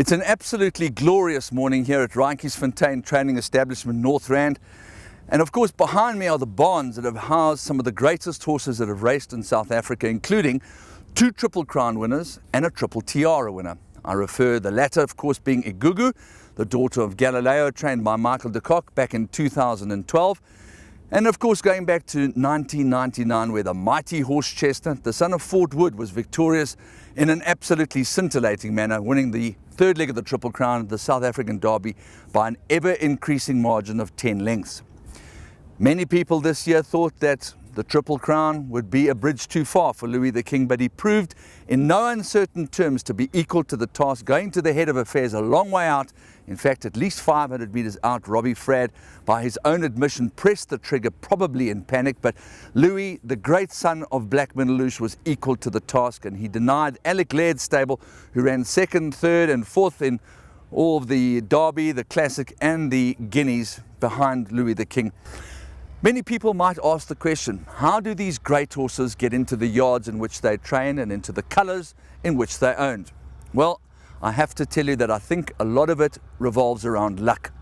It's an absolutely glorious morning here at Fontaine Training Establishment, North Rand. And of course, behind me are the barns that have housed some of the greatest horses that have raced in South Africa, including 2 Triple Crown winners and a Triple Tiara winner. I refer the latter, of course, being Igugu, the daughter of Galileo, trained by Michael de Kock back in 2012. And of course, going back to 1999, where the mighty Horse Chestnut, the son of Fort Wood, was victorious in an absolutely scintillating manner, winning the third leg of the Triple Crown, the South African Derby, by an ever-increasing margin of 10 lengths. Many people this year thought that the Triple Crown would be a bridge too far for Louis the King, but he proved in no uncertain terms to be equal to the task, going to the head of affairs a long way out. In fact, at least 500 meters out, Robbie Frad, by his own admission, pressed the trigger, probably in panic, but Louis, the great son of Black Mindeluche, was equal to the task, and he denied Alec Laird's stable, who ran second, third and fourth in all of the Derby, the Classic and the Guineas behind Louis the King. Many people might ask the question, how do these great horses get into the yards in which they train and into the colours in which they owned? Well, I have to tell you that I think a lot of it revolves around luck.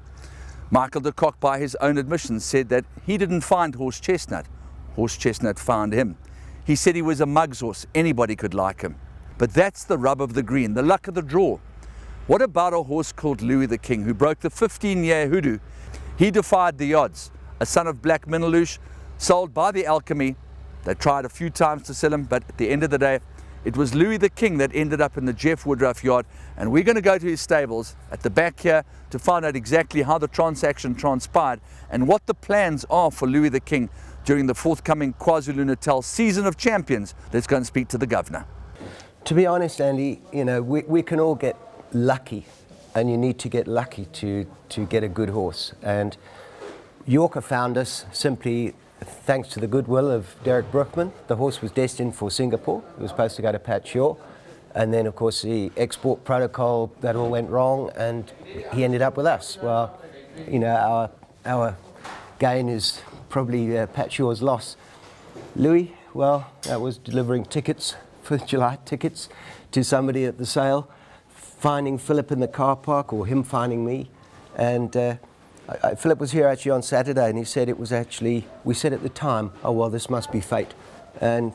Michael de Kock, by his own admission, said that he didn't find Horse Chestnut. Horse Chestnut found him. He said he was a mugs horse, anybody could like him. But that's the rub of the green, the luck of the draw. What about a horse called Louis the King, who broke the 15-year hoodoo? He defied the odds. A son of Black Mindeluche, sold by the Alchemy. They tried a few times to sell him, but at the end of the day, it was Louis the King that ended up in the Jeff Woodruff yard, and we're going to go to his stables at the back here to find out exactly how the transaction transpired and what the plans are for Louis the King during the forthcoming KwaZulu-Natal season of champions. Let's go and speak to the governor. To be honest, Andy, you know, we can all get lucky, and you need to get lucky to get a good horse. And Yorker found us simply thanks to the goodwill of Derek Brookman. The horse was destined for Singapore. It was supposed to go to Pat Shaw. And then, of course, the export protocol, that all went wrong, and he ended up with us. Well, you know, our gain is probably Pat Shaw's loss. Louis, well, that was delivering tickets, 4th of July tickets, to somebody at the sale, finding Philip in the car park, or him finding me. And Philip was here actually on Saturday, and he said it was actually, we said at the time, oh well, this must be fate. And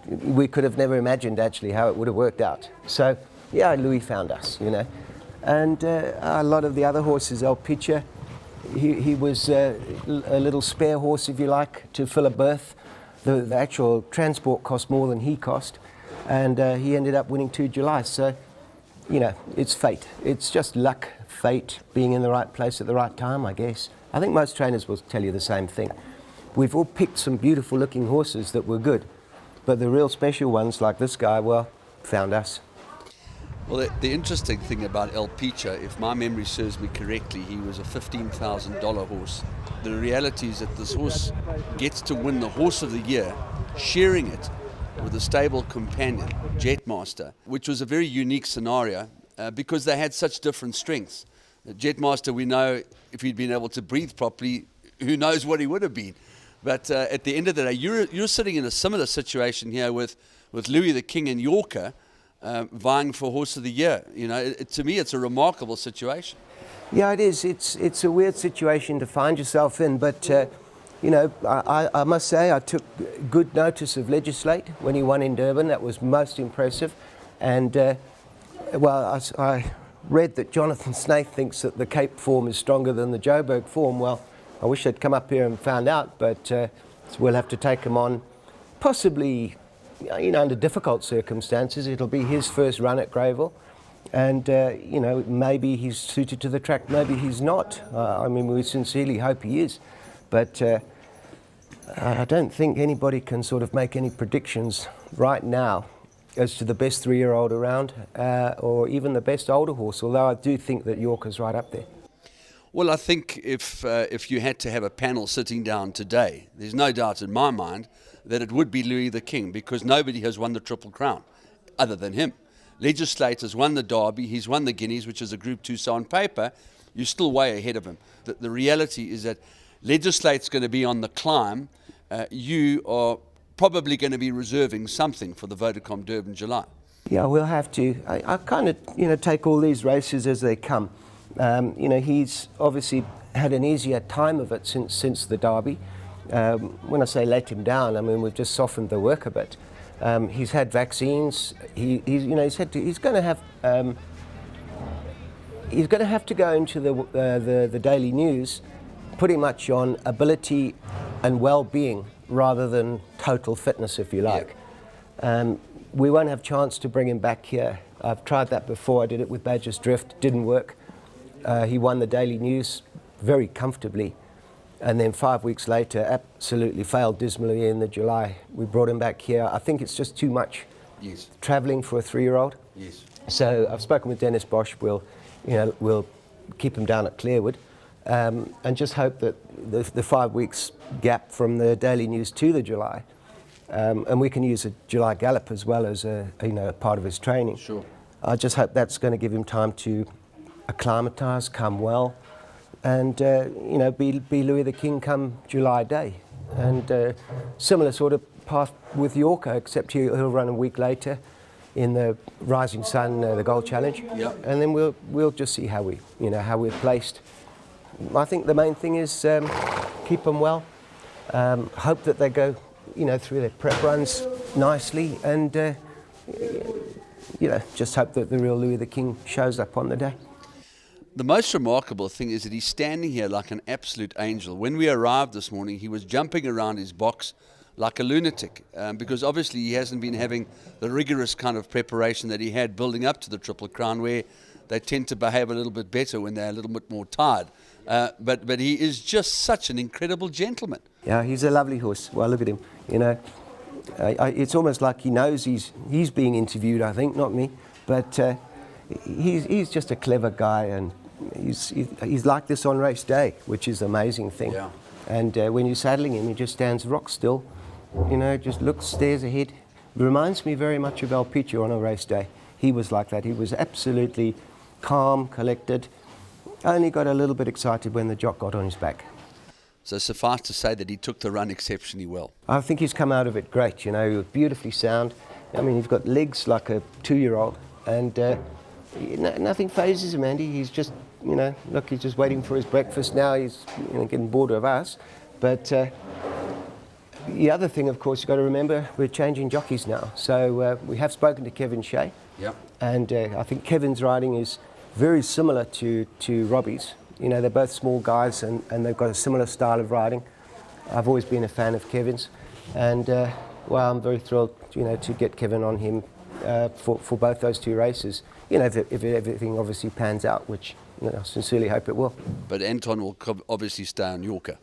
we could have never imagined actually how it would have worked out. So yeah, Louis found us, you know. And a lot of the other horses, El Picha, he was a little spare horse, if you like, to fill a berth. The actual transport cost more than he cost, and he ended up winning 2 July. So, you know, it's fate. It's just luck, fate, being in the right place at the right time, I guess. I think most trainers will tell you the same thing. We've all picked some beautiful looking horses that were good, but the real special ones like this guy, well, found us. Well, the interesting thing about El Picha, if my memory serves me correctly, he was a $15,000 horse. The reality is that this horse gets to win the Horse of the Year, sharing it with a stable companion, Jetmaster, which was a very unique scenario because they had such different strengths. Jetmaster, we know, if he'd been able to breathe properly, who knows what he would have been. But at the end of the day, you're sitting in a similar situation here with Louis the King and Yorker vying for Horse of the Year. You know, to me, it's a remarkable situation. Yeah, it is. It's a weird situation to find yourself in, but you know, I must say I took good notice of Legislate when he won in Durban. That was most impressive. And well, I read that Jonathan Snaith thinks that the Cape form is stronger than the Joburg form. Well, I wish they'd come up here and found out, but so we'll have to take him on, possibly, you know, under difficult circumstances. It'll be his first run at Greyville, and you know, maybe he's suited to the track, maybe he's not. I mean, we sincerely hope he is, but I don't think anybody can sort of make any predictions right now as to the best 3-year-old around, or even the best older horse, although I do think that Yorker's right up there. Well, I think if you had to have a panel sitting down today, there's no doubt in my mind that it would be Louis the King, because nobody has won the Triple Crown other than him. Legislate has won the Derby, he's won the Guineas, which is a Group 2, so on paper, you're still way ahead of him. The reality is that Legislate's going to be on the climb. You are probably going to be reserving something for the Vodacom Durban July. Yeah, we'll have to. I kind of, take all these races as they come. He's obviously had an easier time of it since the Derby. When I say let him down, I mean we've just softened the work a bit. He's had vaccines. He's going to have to go into the daily news pretty much on ability and well-being rather than total fitness, if you like. Yeah. We won't have chance to bring him back here. I've tried that before. I did it with Badger's Drift. Didn't work. He won the daily news very comfortably. And then 5 weeks later, absolutely failed dismally in the July. We brought him back here. I think it's just too much travelling for a 3-year-old. Yes. So I've spoken with Dennis Bosch. We'll keep him down at Clearwood, and just hope that the 5 weeks gap from the daily news to the July, and we can use a July gallop as well as a part of his training. Sure. I just hope that's going to give him time to acclimatise, come well, and be Louis the King come July Day. And similar sort of path with Yorker, except he'll run a week later in the Rising Sun, the Gold Challenge. Yep. And then we'll just see how we're placed. I think the main thing is keep them well. Hope that they go, through their prep runs nicely, and just hope that the real Louis the King shows up on the day. The most remarkable thing is that he's standing here like an absolute angel. When we arrived this morning, he was jumping around his box like a lunatic, because obviously he hasn't been having the rigorous kind of preparation that he had building up to the Triple Crown, where they tend to behave a little bit better when they're a little bit more tired. But he is just such an incredible gentleman. Yeah, he's a lovely horse. Well, look at him. It's almost like he knows he's being interviewed, I think, not me. But he's just a clever guy, and he's like this on race day, which is an amazing thing. Yeah. And when you're saddling him, he just stands rock still, just looks, stares ahead. It reminds me very much of El Picho on a race day. He was like that. He was absolutely calm, collected, only got a little bit excited when the jock got on his back. So suffice to say that he took the run exceptionally well. I think he's come out of it great, beautifully sound. I mean, he's got legs like a 2-year-old, and nothing phases him, Andy. He's just, look, he's just waiting for his breakfast now. He's getting bored of us. But the other thing, of course, you've got to remember, we're changing jockeys now. So we have spoken to Kevin Shea. Yep. And I think Kevin's riding is very similar to Robbie's. They're both small guys, and they've got a similar style of riding. I've always been a fan of Kevin's. And, I'm very thrilled, to get Kevin on him for both those 2 races. If everything obviously pans out, which I sincerely hope it will. But Anton will obviously stay on Yorker.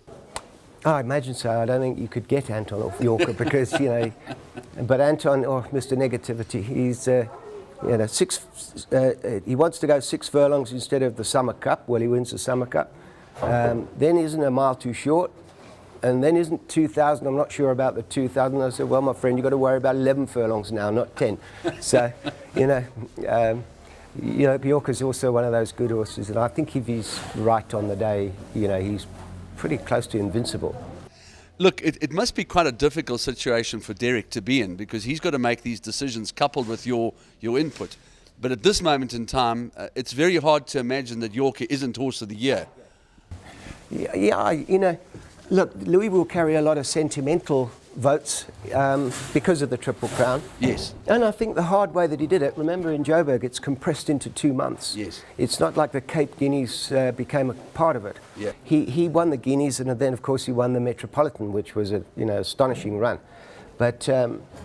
I imagine so. I don't think you could get Anton off Yorker because, but Anton, Mr. Negativity, he's, he wants to go 6 furlongs instead of the Summer Cup. Well, he wins the Summer Cup. Then isn't a mile too short. And then isn't 2,000, I'm not sure about the 2,000. I said, well, my friend, you've got to worry about 11 furlongs now, not 10. So, Yorker's also one of those good horses, and I think if he's right on the day, he's pretty close to invincible. Look, it must be quite a difficult situation for Derek to be in, because he's got to make these decisions coupled with your input. But at this moment in time, it's very hard to imagine that Yorker isn't Horse of the Year. Yeah, look, Louis will carry a lot of sentimental votes because of the Triple Crown. Yes. And I think the hard way that he did it, remember in Joburg, it's compressed into 2 months. Yes. It's not like the Cape Guineas became a part of it. Yeah. He won the Guineas, and then of course he won the Metropolitan, which was a astonishing run. But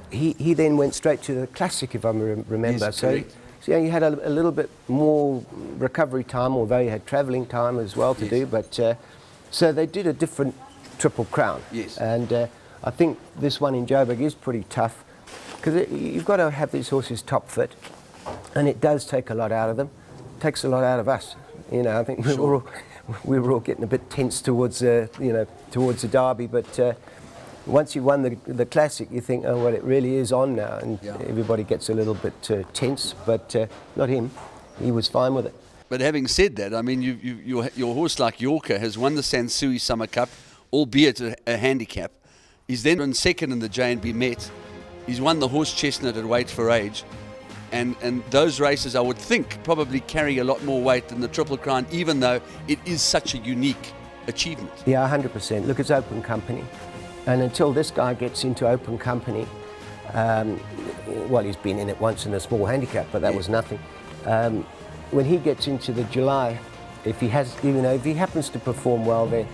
he then went straight to the Classic, if I remember. Yes, so he had a little bit more recovery time, although he had travelling time as well to do. But so they did a different Triple Crown. Yes. And I think this one in Joburg is pretty tough, because you've got to have these horses top fit, and it does take a lot out of them. It takes a lot out of us. I think we were all getting a bit tense towards towards the Derby, but once you won the Classic, you think, oh well, it really is on now, and everybody gets a little bit tense. But not him; he was fine with it. But having said that, I mean, your horse like Yorker has won the Sansui Summer Cup, albeit a handicap. He's then run second in the J&B Met. He's won the Horse Chestnut at Weight for Age. And those races, I would think, probably carry a lot more weight than the Triple Crown, even though it is such a unique achievement. Yeah, 100%. Look, it's open company. And until this guy gets into open company, well, he's been in it once in a small handicap, but that was nothing. When he gets into the July, if he has, if he happens to perform well there,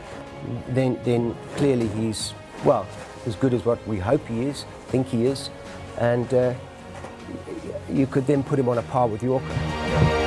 then clearly he's, well, as good as what we hope he is, think he is, and you could then put him on a par with Yorker.